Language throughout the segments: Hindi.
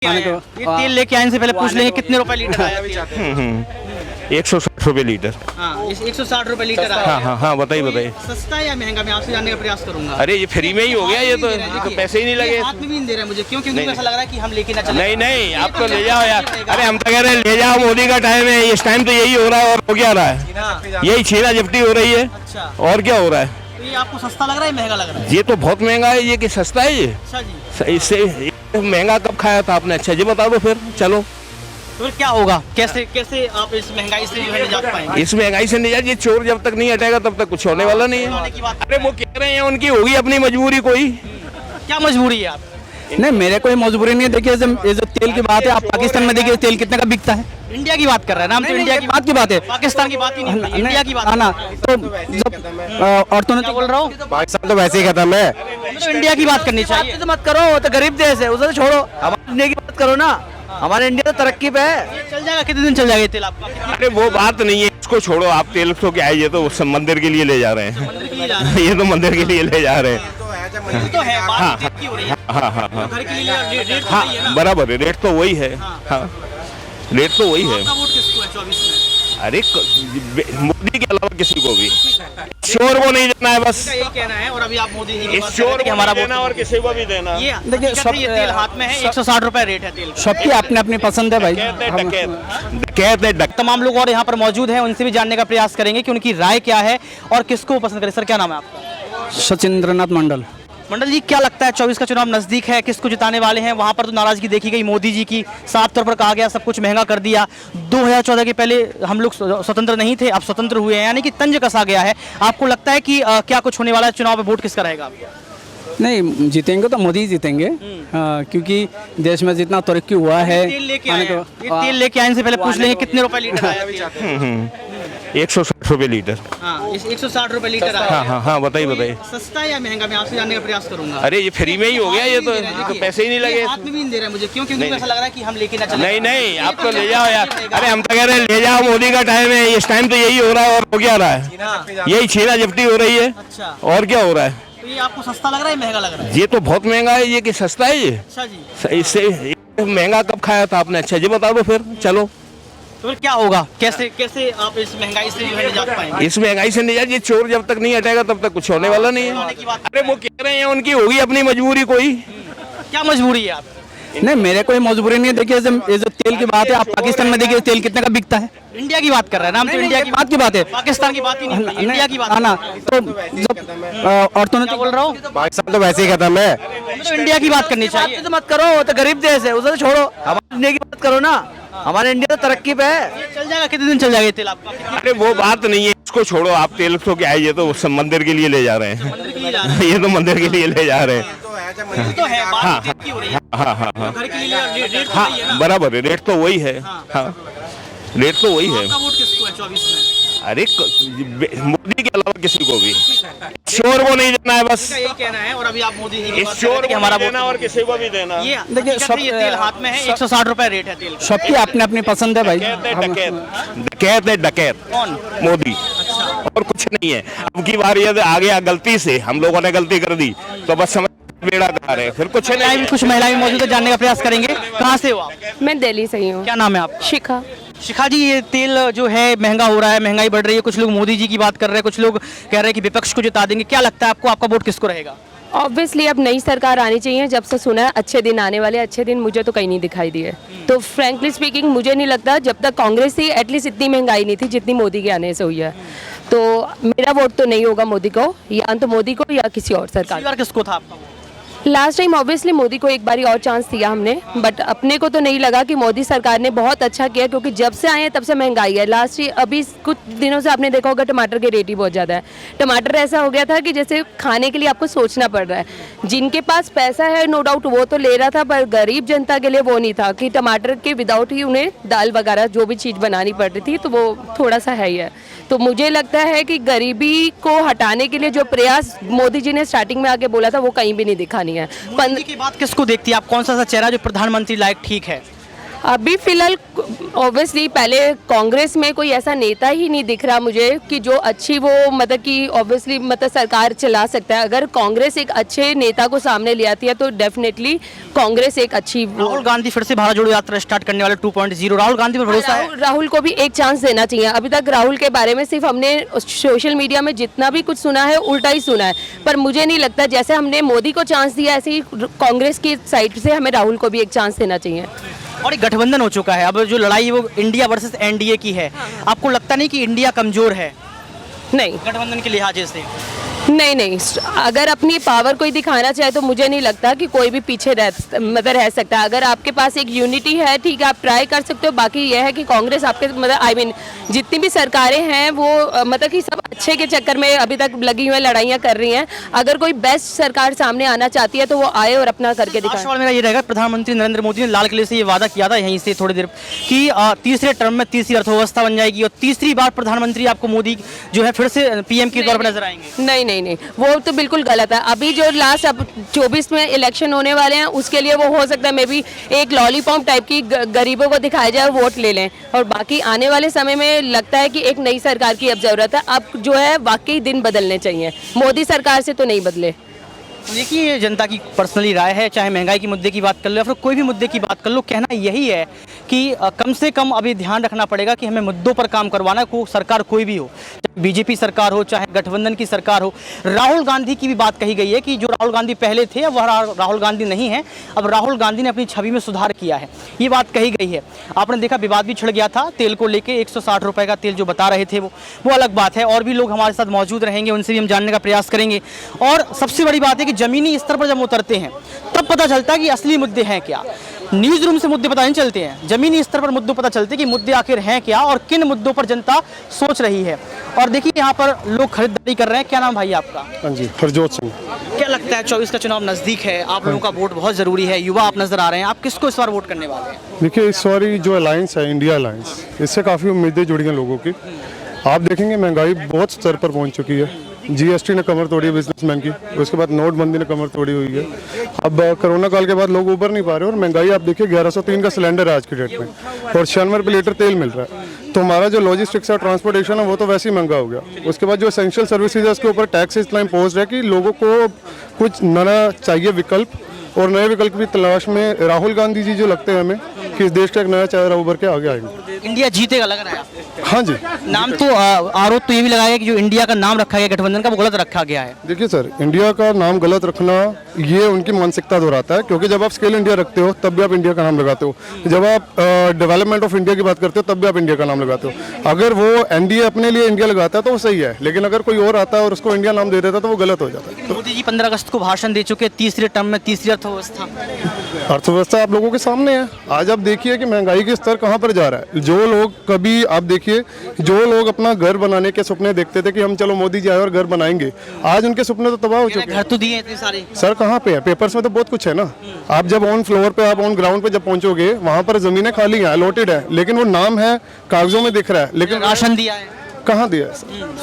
ये तेल लेके आने से पहले पूछ लेंगे कितने रुपए लीटर आया तेल? 160 रुपए लीटर। हाँ, 160 रुपए लीटर आया। हाँ हाँ हाँ, बताइए बताइए। सस्ता है या महंगा, मैं आपसे जानने का प्रयास करूंगा। अरे ये फ्री में ही हो गया, ये तो पैसे ही नहीं लगे। हाथ में भी नहीं दे रहे मुझे, क्यों? क्योंकि ऐसा लग रहा है कि हम लेके ना चले। नहीं नहीं, आप तो ले जाओ यार। अरे हम तो कह रहे हैं ले जाओ, मोदी का टाइम है, इस टाइम तो यही हो रहा है। और हो क्या रहा है? यही छीना झपटी हो रही है। अच्छा, और क्या हो रहा है? तो ये आपको सस्ता लग रहा है, महंगा लग रहा है? ये तो बहुत महंगा है। ये कि सस्ता है ये? अच्छा जी। इससे महंगा कब खाया था आपने? अच्छा जी बता दो फिर। चलो, तो फिर क्या होगा? कैसे कैसे आप इस महंगाई से जो है निजात पाएंगे? इस महंगाई से नहीं यार, ये चोर जब तक नहीं हटेगा तब तक कुछ होने वाला नहीं है। अरे वो कह रहे हैं उनकी होगी अपनी मजबूरी कोई। क्या मजबूरी है आप? नहीं, मेरे कोई मजबूरी नहीं है। देखिए ये जो तेल की बात है, आप पाकिस्तान में देखिए तेल कितने का बिकता है। इंडिया की बात कर रहे हैं ना हम, तो इंडिया की बात की बात है, पाकिस्तान की बात ही नहीं, इंडिया की बात है ना। तो जब औरतों ने क्या बोल रहा हूँ, पाकिस्तान तो वैसे ही खत्म है। तो इंडिया की बात करनी चाहिए। तो मत करो, वो तो गरीब देश है, उसे तो छोड़ो। हमारे इंडिया की बात करो ना। हमारे इंडिया तो तरक्की पे है। चल जाएगा, कितने दिन चल जाएगा ये तेल आपका? अरे वो बात नहीं है, इसको छोड़ो आप। तेल तो क्या है, ये तो सब मंदिर के लिए ले जा रहे हैं। मंदिर के लिए जा रहे हैं। ये तो मंदिर के लिए ले जा रहे हैं। वो तो है, बात तेल की हो रही है। हाँ हाँ हाँ घर के लिए रेट तो हाँ, वही है ना? बराबर है, रेट तो वही है। हाँ, रेट तो वही है। आपका वोट किसको है 24 में? अरे मोदी के अलावा किसी को भी शोर को नहीं देना है बस। इसका यही कहना है। और अभी आप मोदी जी की इस बात कर रहे शोर थे कि को हमारा नहीं देना वोट और किसी को भी देना। ये देखिए, हकीकत है, ये तेल हाथ में है, 160 रुपए रेट है तेल का। सबकी अपनी अपनी पसंद है भाई। डकैत है डकैत। तमाम लोग और यहाँ पर मौजूद हैं, उनसे भी जानने का प्रयास करेंगे कि उनकी राय क्या है और किसको पसंद करें। सर क्या नाम है आपका? सचिंद्रनाथ मंडल। मंडल जी, क्या लगता है 24 का चुनाव नजदीक है, किसको जिताने वाले हैं? वहां पर तो नाराजगी देखी गई मोदी जी की, साफ तौर पर कहा गया सब कुछ महंगा कर दिया। 2014 के पहले हम लोग स्वतंत्र नहीं थे, अब स्वतंत्र हुए हैं, यानी कि तंज कसा गया है। आपको लगता है कि क्या कुछ होने वाला है? चुनाव में वोट किसका रहेगा आपका? नहीं, जीतेंगे तो मोदी ही जीतेंगे। क्योंकि देश में जितना तरक्की हुआ है। तेल लेके आए हैं। ये तेल लेके आने से पहले पूछ लेंगे कितने रुपए लीटर आया तेल? 160 रुपए लीटर। हाँ, 160 रुपए लीटर आया। हाँ हाँ हाँ, बताइए बताइए। सस्ता है या महंगा, मैं आपसे जानने का प्रयास करूंगा। अरे ये फ्री में ही हो गया, ये तो पैसे ही नहीं लगे। हाथ में भी नहीं दे रहे मुझे, क्यों? क्योंकि ऐसा लग रहा है कि हम लेके ना चले। नहीं नहीं, आप तो ले जाओ यार। अरे हम तो कह रहे हैं ले जाओ, मोदी का टाइम है, इस टाइम तो यही हो रहा है। और हो क्या रहा है? यही छीना झपटी हो रही है। अच्छा, और क्या हो रहा है? तो ये आपको सस्ता लग रहा है, महंगा लग रहा है? ये तो बहुत महंगा है। ये कि सस्ता है ये? अच्छा जी। इससे महंगा कब खाया था आपने? अच्छा जी बता दो फिर। चलो, तो फिर क्या होगा? कैसे कैसे आप इस महंगाई से जो है निजात पाएंगे? इस महंगाई से नहीं यार, ये चोर जब तक नहीं हटेगा तब तक कुछ होने वाला नहीं है। अरे वो कह रहे हैं उनकी होगी अपनी मजबूरी कोई। क्या मजबूरी है आप? नहीं, मेरे कोई मजबूरी नहीं है। देखिए ये जो तेल की बात है, आप पाकिस्तान में देखिए तेल कितने का बिकता है। इंडिया की बात कर रहे हैं ना हम, तो इंडिया की बात की बात है, पाकिस्तान की बात ही नहीं, इंडिया की बात है ना। तो जब औरतों ने क्या बोल रहा हूँ, पाकिस्तान तो वैसे ही खत्म है। तो इंडिया की बात करनी चाहिए। तो मत करो, वो तो गरीब देश है, उसे तो छोड़ो। हमारे इंडिया की बात करो ना। हमारे इंडिया तो तरक्की पे है। चल जाएगा, कितने दिन चल जाएगा ये तेल आपका? अरे वो बात नहीं है, इसको छोड़ो आप। तेल तो क्या है, ये तो सब मंदिर के लिए ले जा रहे हैं। मंदिर के लिए जा रहे हैं। ये तो मंदिर के लिए ले जा रहे हैं। वो तो है, बात तेल की हो रही है। हाँ हाँ हाँ घर के लिए रेट तो हाँ, वही है ना? बराबर है, रेट तो वही है। हाँ, रेट तो वही है। आपका वोट किसको है 24 में? अरे मोदी के अलावा किसी को भी शोर को नहीं देना है बस। इसका यही कहना है। और अभी आप मोदी जी की इस बात कर रहे शोर थे कि को हमारा नहीं वोट देना और किसी को भी देना। ये देखिए, हकीकत है, ये तेल हाथ में है, 160 रुपए रेट है तेल का। सबकी अपनी अपनी पसंद है भाई। डकैत है डकैत। कौन? मोदी। और कुछ नहीं है। अब की बार ये आ गया, गलती से हम लोगों ने गलती कर दी तो बस समझ बेड़ा गा रहे, फिर कुछ नहीं। कुछ महिलाएं भी मौजूद है, जानने का प्रयास करेंगे। कहाँ से हो आप? मैं दिल्ली से ही हूँ। क्या नाम है आपका? शिखा। शिखा जी, ये तेल जो है महंगा हो रहा है, महंगाई बढ़ रही है, कुछ लोग मोदी जी की बात कर रहे हैं, कुछ लोग कह रहे हैं कि विपक्ष को जिता देंगे। क्या लगता है आपको, आपका वोट किसको रहेगा? ऑब्वियसली अब नई सरकार आनी चाहिए। जब से सुना है अच्छे दिन आने वाले, अच्छे दिन मुझे तो कहीं नहीं दिखाई दिए। तो फ्रैंकली स्पीकिंग मुझे नहीं लगता, जब तक कांग्रेस थी एटलीस्ट इतनी महंगाई नहीं थी जितनी मोदी के आने से हुई है। तो मेरा वोट तो नहीं होगा मोदी को, या तो मोदी को या किसी और सरकार। पिछली बार किसको था आपका vote? Last time obviously Modi को एक बारी और चांस दिया हमने, बट अपने को तो नहीं लगा कि मोदी सरकार ने बहुत अच्छा किया, क्योंकि जब से आए हैं तब से महंगाई है। अभी कुछ दिनों से आपने देखा होगा टमाटर के रेट ही बहुत ज़्यादा है। टमाटर ऐसा हो गया था कि जैसे खाने के लिए आपको सोचना पड़ रहा है। जिनके पास पैसा है नो डाउट वो तो ले रहा था, पर गरीब जनता के लिए वो नहीं था कि टमाटर के विदाउट ही उन्हें दाल वगैरह जो भी चीज़ बनानी पड़ रही थी, तो वो थोड़ा सा है ही है। तो मुझे लगता है कि गरीबी को हटाने के लिए जो प्रयास मोदी जी ने स्टार्टिंग में आके बोला था वो कहीं भी नहीं दिखा नहीं है। मोदी जी की बात किसको देखती है आप? कौन सा चेहरा जो प्रधानमंत्री लायक ठीक है? अभी फिलहाल ऑब्वियसली पहले कांग्रेस में कोई ऐसा नेता ही नहीं दिख रहा मुझे कि जो अच्छी वो मतलब कि ऑब्वियसली मतलब सरकार चला सकता है। अगर कांग्रेस एक अच्छे नेता को सामने ले आती है तो डेफिनेटली कांग्रेस एक अच्छी राहुल गांधी फिर से भारत जोड़ो यात्रा स्टार्ट करने वाले 2.0, राहुल गांधी पर भरोसा है? राहुल को भी एक चांस देना चाहिए। अभी तक राहुल के बारे में सिर्फ हमने सोशल मीडिया में जितना भी कुछ सुना है उल्टा ही सुना है, पर मुझे नहीं लगता जैसे हमने मोदी को चांस दिया ऐसे ही कांग्रेस की साइड से हमें राहुल को भी एक चांस देना चाहिए। और एक गठबंधन हो चुका है, अब जो लड़ाई है वो इंडिया वर्सेस एनडीए की है। आपको लगता नहीं कि इंडिया कमजोर है नहीं, गठबंधन के लिहाज से? नहीं, अगर अपनी पावर कोई दिखाना चाहे तो मुझे नहीं लगता कि कोई भी पीछे रह सकता है। अगर आपके पास एक यूनिटी है ठीक है, आप ट्राई कर सकते हो। बाकी यह है कि कांग्रेस आपके मतलब जितनी भी सरकारें हैं वो मतलब कि सब अच्छे के चक्कर में अभी तक लगी हुई लड़ाइयाँ कर रही हैं। अगर कोई बेस्ट सरकार सामने आना चाहती है तो वो आए और अपना करके दिखाए। सवाल मेरा ये रहेगा, प्रधानमंत्री नरेंद्र मोदी ने लाल किले से ये वादा किया था यहीं से थोड़ी देर कि तीसरे टर्म में तीसरी अर्थव्यवस्था बन जाएगी और तीसरी बार प्रधानमंत्री आपको मोदी जो है फिर से पीएम के तौर पर नजर आएंगे। नहीं, वो तो बिल्कुल गलत है। अभी जो लास्ट अब 24 में इलेक्शन होने वाले हैं उसके लिए वो हो सकता है मे बी एक लॉलीपॉप टाइप की गरीबों को दिखाया जाए, वोट ले लें। और बाकी आने वाले समय में लगता है कि एक नई सरकार की अब जरूरत है। अब जो है वाकई दिन बदलने चाहिए, मोदी सरकार से तो नहीं बदले। देखिए ये जनता की पर्सनली राय है, चाहे महंगाई के मुद्दे की बात कर लो या फिर कोई भी मुद्दे की बात कर लो, कहना यही है कि कम से कम अभी ध्यान रखना पड़ेगा कि हमें मुद्दों पर काम करवाना है, सरकार कोई भी हो, चाहे बीजेपी सरकार हो चाहे गठबंधन की सरकार हो। राहुल गांधी की भी बात कही गई है कि जो राहुल गांधी पहले थे अब वह राहुल गांधी नहीं है, अब राहुल गांधी ने अपनी छवि में सुधार किया है, ये बात कही गई है। आपने देखा विवाद भी छिड़ गया था तेल को लेकर, 160 रुपये का तेल जो बता रहे थे वो अलग बात है। और भी लोग हमारे साथ मौजूद रहेंगे, उनसे भी हम जानने का प्रयास करेंगे। और सबसे बड़ी बात है कि जमीनी स्तर पर जब उतरते हैं तब पता चलता है कि असली मुद्दे हैं क्या। न्यूज रूम से मुद्दे पता नहीं चलते हैं, जमीनी स्तर पर मुद्दे पता चलते हैं कि मुद्दे आखिर हैं क्या और किन मुद्दों पर जनता सोच रही है। और देखिए यहाँ पर लोग खरीदारी कर रहे हैं। क्या नाम भाई आपका? हाँ जी, हरजोत सिंह। क्या लगता है 24 का चुनाव नजदीक है, आप लोगों का वोट बहुत जरूरी है, युवा आप नजर आ रहे हैं, आप किसको इस बार वोट करने वाले हैं? देखिए इस बार जो अलायंस है, इंडिया अलायंस, इससे काफ़ी उम्मीदें जुड़ी हैं लोगों की। आप देखेंगे महंगाई बहुत स्तर पर पहुंच चुकी है, जीएसटी ने कमर तोड़ी है बिजनेसमैन की, उसके बाद नोटबंदी ने कमर तोड़ी हुई है। अब कोरोना काल के बाद लोग उबर नहीं पा रहे और महंगाई आप देखिए 1103 का सिलेंडर है आज की डेट में और 96 रुपये लीटर तेल मिल रहा है। तो हमारा जो लॉजिस्टिक्स है, ट्रांसपोर्टेशन है, वो तो वैसे ही महंगा हो गया। उसके बाद जो एसेंशियल सर्विसेज है उसके ऊपर टैक्स इतना इम्पोज है कि लोगों को कुछ नया चाहिए विकल्प, और नए विकल्प की तलाश में राहुल गांधी जी जो लगते हैं हमें कि इस देश का एक नया चेहरा उभर के आगे आएंगे। इंडिया जीतेगा लग रहा है? हाँ जी। नाम तो आरोप तो ये भी लगाया गया कि जो इंडिया का नाम रखा गया गठबंधन का वो गलत रखा गया है। देखिए सर, इंडिया का नाम गलत रखना ये उनकी मानसिकता दोहराता है, क्योंकि जब आप स्केल इंडिया रखते हो तब भी आप इंडिया का नाम लगाते हो, जब आप डेवलपमेंट ऑफ इंडिया की बात करते हो तब भी आप इंडिया का नाम लगाते हो। अगर वो एनडीए अपने लिए इंडिया लगाता है तो वो सही है, लेकिन अगर कोई और आता है और उसको इंडिया नाम दे देता है तो वो गलत हो जाता है। मोदी जी 15 अगस्त को भाषण दे चुके, तीसरे टर्म में तीसरी अर्थव्यवस्था आप लोगों के सामने है। आज आप देखिए कि महंगाई के स्तर कहाँ पर जा रहा है। जो लोग कभी आप देखिए, जो लोग अपना घर बनाने के सपने देखते थे कि हम चलो मोदी जी आए और घर बनाएंगे, आज उनके सपने तो तबाह हो चुके हैं। घर तो दिए इतने सारे सर, कहाँ पे है? पेपर्स में तो बहुत कुछ है ना। आप जब ऑन फ्लोर पे, आप ऑन ग्राउंड पे जब पहुंचोगे वहां पर जमीनें खाली हैं, अलॉटेड है, लेकिन वो नाम है कागजों में दिख रहा है, लेकिन राशन दिया है, कहाँ दिया है?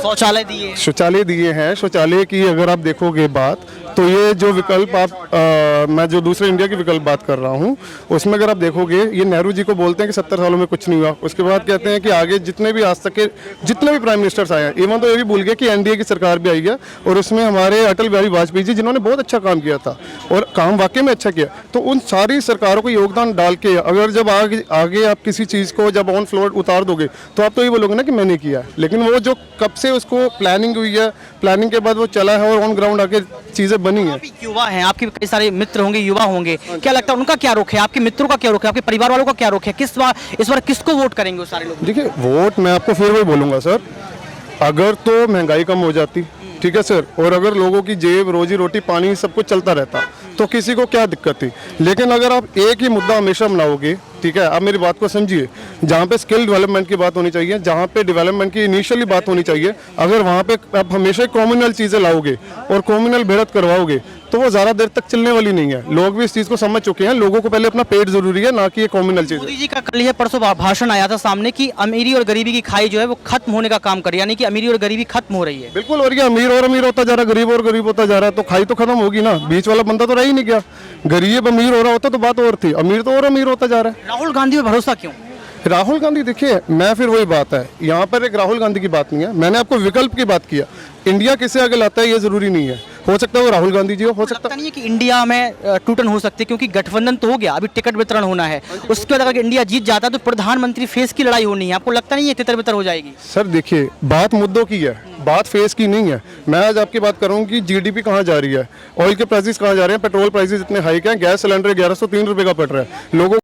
शौचालय दिए, शौचालय दिए हैं। शौचालय की अगर आप देखोगे बात, तो ये जो विकल्प आप मैं जो दूसरे इंडिया की विकल्प बात कर रहा हूँ उसमें अगर आप देखोगे, ये नेहरू जी को बोलते हैं कि 70 सालों में कुछ नहीं हुआ। उसके बाद कहते हैं कि आगे जितने भी आज तक के जितने भी प्राइम मिनिस्टर्स आए हैं, इवन तो ये भी भूल गए कि एनडीए की सरकार भी आई है और उसमें हमारे अटल बिहारी वाजपेयी जी जिन्होंने बहुत अच्छा काम किया था और काम वाकई में अच्छा किया। तो उन सारी सरकारों को योगदान डाल के अगर जब आगे आप किसी चीज़ को जब ऑन फ्लोर उतार दोगे तो आप तो ये बोलोगे ना कि मैंने किया है, लेकिन वो जो कब से उसको प्लानिंग हुई है, प्लानिंग के बाद वो चला है और ऑन ग्राउंड आके चीज़ें बनी है। युवा हैं, आपके कई सारे मित्र होंगे, युवा होंगे, क्या लगता है उनका क्या रुख है, आपके मित्रों का क्या रुख है, आपके परिवार वालों का क्या रुख है, इस बार किसको वोट करेंगे वो सारे लोग? देखिए वोट मैं आपको फिर वही बोलूँगा सर, अगर तो महंगाई कम हो जाती, ठीक है सर, और अगर लोगों की जेब, रोजी रोटी, पानी सब कुछ चलता रहता तो किसी को क्या दिक्कत थी। लेकिन अगर आप एक ही मुद्दा हमेशा बनाओगे, ठीक है, आप मेरी बात को समझिए, जहाँ पे स्किल डेवलपमेंट की बात होनी चाहिए, जहाँ पे डेवलपमेंट की इनिशियली बात होनी चाहिए, अगर वहाँ पे आप हमेशा कॉम्युनल चीज़ें लाओगे और कॉम्युनल भिड़त करवाओगे तो वो ज़्यादा देर तक चलने वाली नहीं है। लोग भी इस चीज़ को समझ चुके हैं, लोगों को पहले अपना पेट ज़रूरी है, ना कि ये कॉम्युनल चीज़ है। मोदी जी का कल ये परसों भाषण आया था सामने कि अमीरी और गरीबी की खाई जो है वो खत्म होने का काम कर रही है, यानी कि अमीरी और गरीबी खत्म हो रही है। बिल्कुल, और ये अमीर होता जा रहा है, गरीब और गरीब होता जा रहा है, तो खाई तो खत्म होगी ना। बीच वाला बंदा तो रह ही नहीं गया। गरीब अमीर हो रहा होता तो बात और थी, अमीर तो और अमीर होता जा रहा है। राहुल गांधी पर भरोसा क्यों? राहुल गांधी, देखिए मैं फिर वही बात है, यहाँ पर एक राहुल गांधी की बात नहीं है, मैंने आपको विकल्प की बात किया। इंडिया किसे आगे लाता है ये जरूरी नहीं है, हो सकता है वो राहुल गांधी जी हो सकता लगता नहीं है कि इंडिया में टूटन हो सकती है, क्योंकि गठबंधन तो हो गया, अभी टिकट वितरण होना है, उसके बाद अगर इंडिया जीत जाता है तो प्रधानमंत्री फेस की लड़ाई होनी है। आपको लगता नहीं है तितर बितर हो जाएगी? सर देखिए, बात मुद्दों की है, बात फेस की नहीं है। मैं आज आपकी बात करूँ कि जीडीपी कहाँ जा रही है, ऑयल के प्राइसेस कहाँ जा रहे हैं, पेट्रोल प्राइसेस इतने हाई हैं, गैस सिलेंडर 1103 रुपये का पड़ रहा है। लोगों